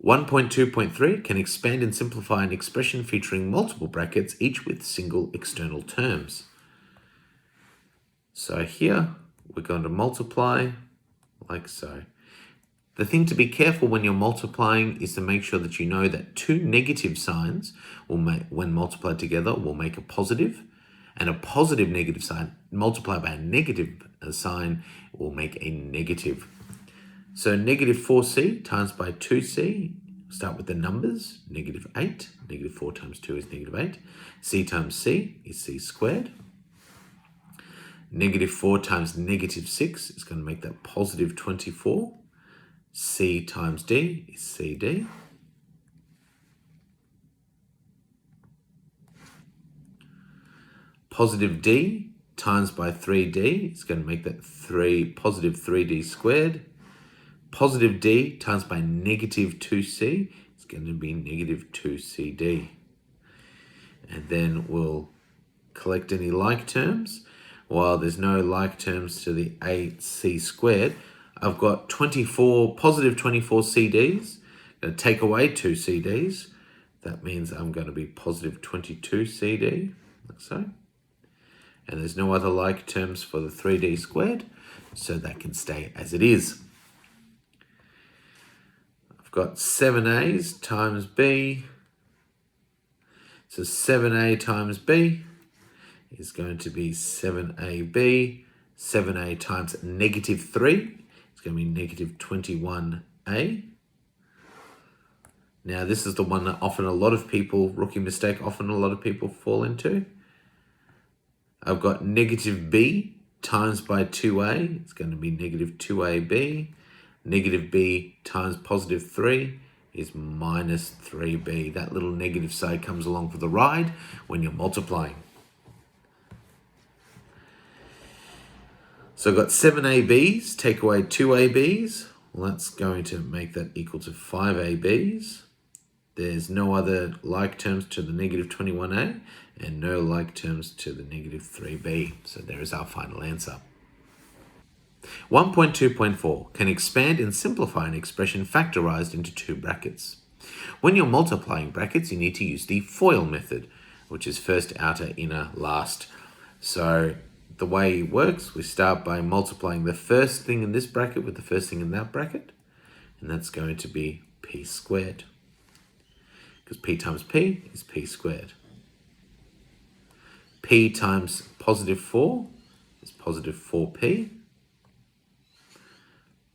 1.2.3 can expand and simplify an expression featuring multiple brackets, each with single external terms. So here we're going to multiply like so. The thing to be careful when you're multiplying is to make sure that you know that two negative signs, when multiplied together, will make a positive, and a positive negative sign multiplied by a negative sign will make a negative. So negative 4c times by 2c, start with the numbers, negative 8. Negative 4 times 2 is negative 8. C times c is c squared. Negative 4 times negative 6 is going to make that positive 24. C times D is CD. Positive D times by 3D is going to make that positive 3D squared. Positive D times by negative 2C is going to be negative 2CD. And then we'll collect any like terms. While there's no like terms to the 8C squared, I've got positive 24 CDs. I'm going to take away 2 CDs. That means I'm going to be positive 22 CD, like so. And there's no other like terms for the 3D squared, so that can stay as it is. I've got 7A's times B. So 7A times B is going to be 7AB. 7A times negative 3 is going to be negative 21A. Now this is the one that rookie mistake, often a lot of people fall into. I've got negative B times by 2A. It's going to be negative 2AB. Negative B times positive 3 is minus 3B. That little negative side comes along for the ride when you're multiplying. So I've got 7ABs, take away 2ABs. Well, that's going to make that equal to 5ABs. There's no other like terms to the negative 21A and no like terms to the negative 3B. So there is our final answer. 1.2.4 can expand and simplify an expression factorized into two brackets. When you're multiplying brackets, you need to use the FOIL method, which is first outer, inner, last. So the way it works, we start by multiplying the first thing in this bracket with the first thing in that bracket, and that's going to be p squared. Because p times p is p squared. P times positive 4 is positive 4p.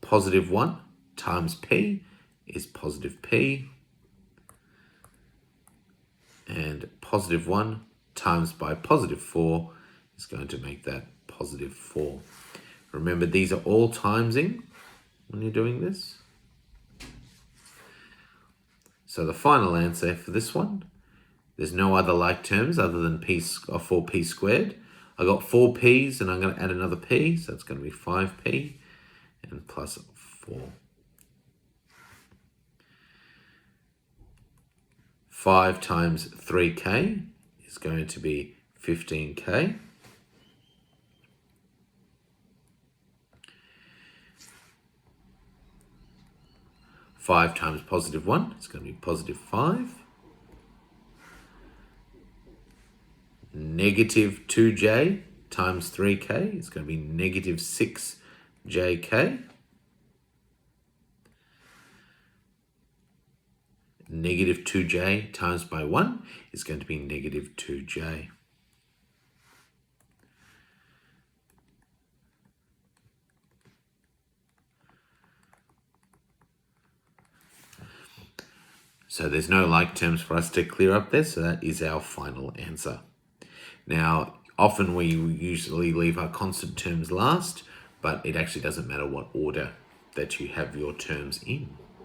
Positive 1 times p is positive p. And positive 1 times by positive 4 is going to make that positive 4. Remember, these are all timesing when you're doing this. So the final answer for this one, there's no other like terms other than 4p squared. I got 4p's and I'm going to add another p, so it's going to be 5p and plus 4. 5 times 3k is going to be 15k. Five times positive 1 is going to be positive 5. Negative 2j times 3k is going to be negative 6jk. Negative 2j times by 1 is going to be negative 2j. So there's no like terms for us to clear up there, so that is our final answer. Now, often we usually leave our constant terms last, but it actually doesn't matter what order that you have your terms in.